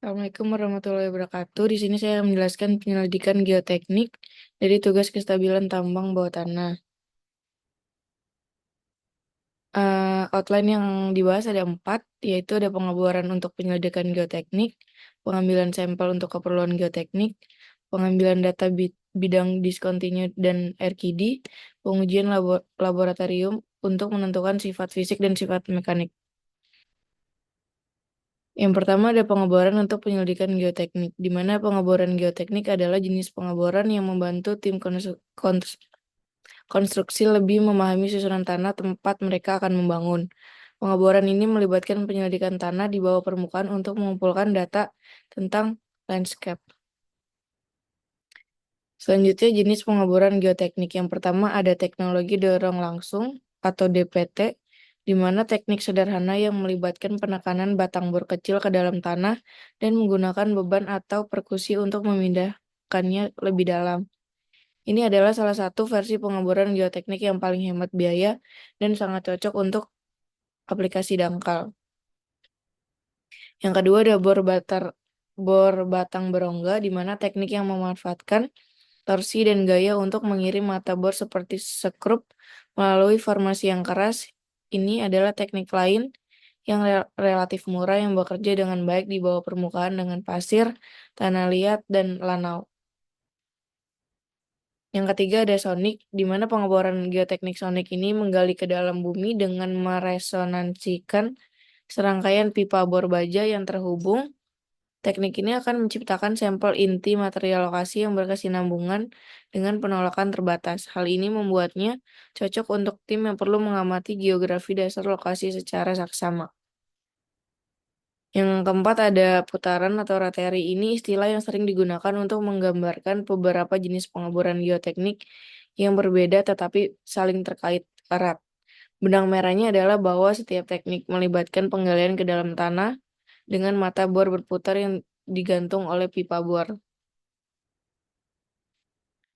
Assalamualaikum warahmatullahi wabarakatuh. Di sini saya akan menjelaskan penyelidikan geoteknik dari tugas kestabilan tambang bawah tanah. Outline yang dibahas ada 4, yaitu ada pengeboran untuk penyelidikan geoteknik, pengambilan sampel untuk keperluan geoteknik, pengambilan data bidang discontinued dan RKD, pengujian laboratorium untuk menentukan sifat fisik dan sifat mekanik. Yang pertama ada pengeboran untuk penyelidikan geoteknik, di mana pengeboran geoteknik adalah jenis pengeboran yang membantu tim konstruksi lebih memahami susunan tanah tempat mereka akan membangun. Pengeboran ini melibatkan penyelidikan tanah di bawah permukaan untuk mengumpulkan data tentang landscape. Selanjutnya jenis pengeboran geoteknik. Yang pertama ada teknologi dorong langsung atau DPT, di mana teknik sederhana yang melibatkan penekanan batang bor kecil ke dalam tanah dan menggunakan beban atau perkusi untuk memindahkannya lebih dalam. Ini adalah salah satu versi pengeboran geoteknik yang paling hemat biaya dan sangat cocok untuk aplikasi dangkal. Yang kedua ada bor batang berongga, di mana teknik yang memanfaatkan torsi dan gaya untuk mengirim mata bor seperti sekrup melalui formasi yang keras. Ini adalah teknik lain yang relatif murah yang bekerja dengan baik di bawah permukaan dengan pasir, tanah liat, dan lanau. Yang ketiga ada sonik, di mana pengeboran geoteknik sonik ini menggali ke dalam bumi dengan meresonansikan serangkaian pipa bor baja yang terhubung. Teknik ini akan menciptakan sampel inti material lokasi yang berkesinambungan dengan penolakan terbatas. Hal ini membuatnya cocok untuk tim yang perlu mengamati geografi dasar lokasi secara saksama. Yang keempat ada putaran atau rateri. Ini istilah yang sering digunakan untuk menggambarkan beberapa jenis pengeboran geoteknik yang berbeda tetapi saling terkait erat. Benang merahnya adalah bahwa setiap teknik melibatkan penggalian ke dalam tanah dengan mata bor berputar yang digantung oleh pipa bor.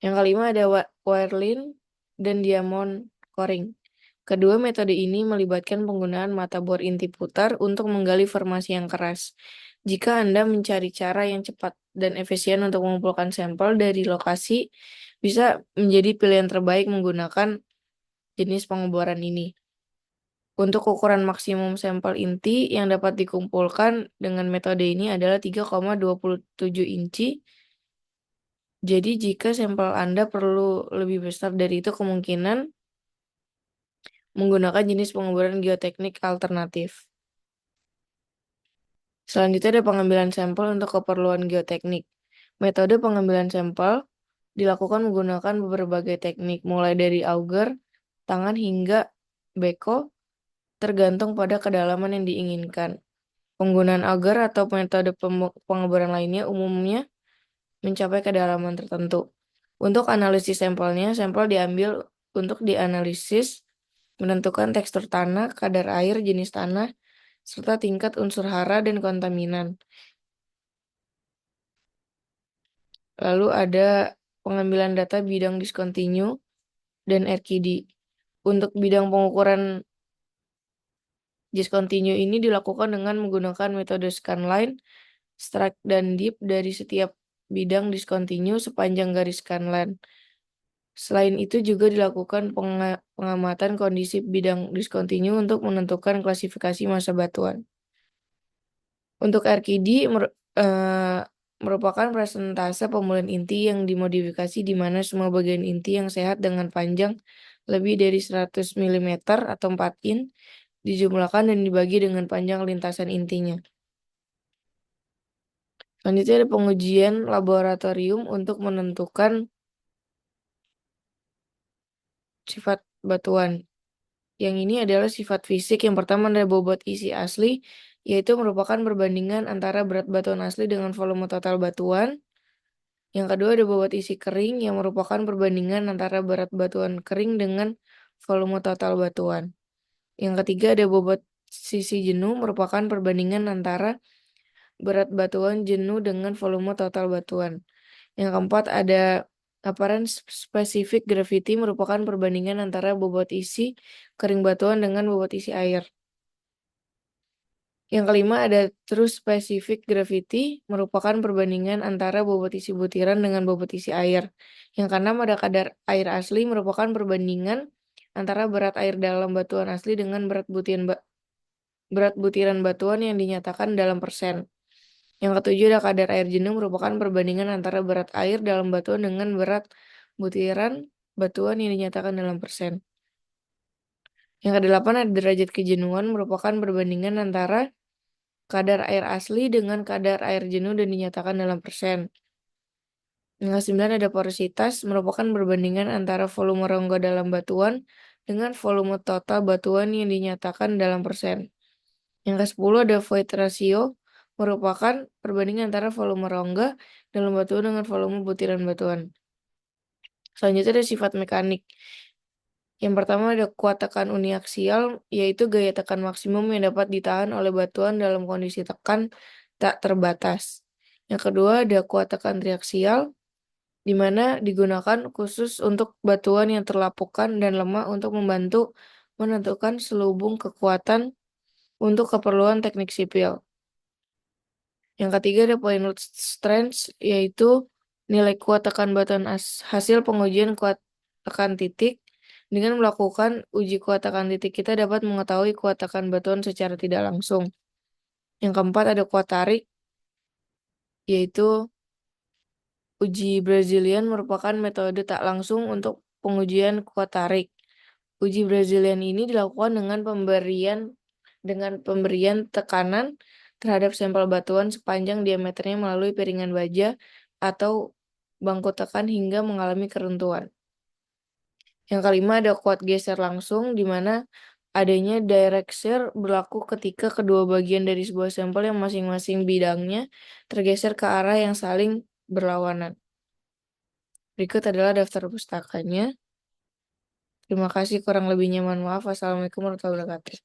Yang kelima ada Whirling dan Diamond Coring. Kedua metode ini melibatkan penggunaan mata bor inti putar untuk menggali formasi yang keras. Jika Anda mencari cara yang cepat dan efisien untuk mengumpulkan sampel dari lokasi, bisa menjadi pilihan terbaik menggunakan jenis pengeboran ini. Untuk ukuran maksimum sampel inti yang dapat dikumpulkan dengan metode ini adalah 3,27 inci. Jadi jika sampel Anda perlu lebih besar dari itu, kemungkinan menggunakan jenis pengeboran geoteknik alternatif. Selanjutnya ada pengambilan sampel untuk keperluan geoteknik. Metode pengambilan sampel dilakukan menggunakan berbagai teknik, mulai dari auger, tangan hingga beko, tergantung pada kedalaman yang diinginkan. Penggunaan auger atau metode pengeboran lainnya umumnya mencapai kedalaman tertentu. Untuk analisis sampelnya, sampel diambil untuk dianalisis, menentukan tekstur tanah, kadar air, jenis tanah, serta tingkat unsur hara dan kontaminan. Lalu ada pengambilan data bidang discontinue dan RKD. Untuk bidang pengukuran discontinue ini dilakukan dengan menggunakan metode scanline, strike, dan dip dari setiap bidang discontinue sepanjang garis scanline. Selain itu juga dilakukan pengamatan kondisi bidang discontinue untuk menentukan klasifikasi massa batuan. Untuk RKD merupakan presentase pemulihan inti yang dimodifikasi di mana semua bagian inti yang sehat dengan panjang lebih dari 100 mm atau 4 in dijumlahkan dan dibagi dengan panjang lintasan intinya. Selanjutnya ada pengujian laboratorium untuk menentukan sifat batuan. Yang ini adalah sifat fisik. Yang pertama ada bobot isi asli, yaitu merupakan perbandingan antara berat batuan asli dengan volume total batuan. Yang kedua ada bobot isi kering, yang merupakan perbandingan antara berat batuan kering dengan volume total batuan. Yang ketiga ada bobot sisi jenuh, merupakan perbandingan antara berat batuan jenuh dengan volume total batuan. Yang keempat ada apparent specific gravity, merupakan perbandingan antara bobot isi kering batuan dengan bobot isi air. Yang kelima ada true specific gravity, merupakan perbandingan antara bobot isi butiran dengan bobot isi air. Yang keenam ada kadar air asli, merupakan perbandingan antara berat air dalam batuan asli dengan berat butiran batuan yang dinyatakan dalam persen. Yang ketujuh ada kadar air jenuh, merupakan perbandingan antara berat air dalam batuan dengan berat butiran batuan yang dinyatakan dalam persen. Yang kedelapan ada derajat kejenuhan, merupakan perbandingan antara kadar air asli dengan kadar air jenuh dan dinyatakan dalam persen. Yang kesembilan ada porositas, merupakan perbandingan antara volume rongga dalam batuan dengan volume total batuan yang dinyatakan dalam persen. Yang ke-10 ada void ratio, merupakan perbandingan antara volume rongga dalam batuan dengan volume butiran batuan. Selanjutnya ada sifat mekanik. Yang pertama ada kuat tekan uniaksial, yaitu gaya tekan maksimum yang dapat ditahan oleh batuan dalam kondisi tekan tak terbatas. Yang kedua ada kuat tekan triaksial, di mana digunakan khusus untuk batuan yang terlapukan dan lemah untuk membantu menentukan selubung kekuatan untuk keperluan teknik sipil. Yang ketiga ada point load strength, yaitu nilai kuat tekan batuan hasil pengujian kuat tekan titik. Dengan melakukan uji kuat tekan titik, kita dapat mengetahui kuat tekan batuan secara tidak langsung. Yang keempat ada kuat tarik, yaitu uji Brazilian merupakan metode tak langsung untuk pengujian kuat tarik. Uji Brazilian ini dilakukan dengan pemberian tekanan terhadap sampel batuan sepanjang diameternya melalui piringan baja atau bangku tekan hingga mengalami keruntuhan. Yang kelima ada kuat geser langsung, di mana adanya direct shear berlaku ketika kedua bagian dari sebuah sampel yang masing-masing bidangnya tergeser ke arah yang saling berlawanan. Berikut adalah daftar pustakanya. Terima kasih, kurang lebihnya mohon maaf. Wassalamualaikum warahmatullahi wabarakatuh.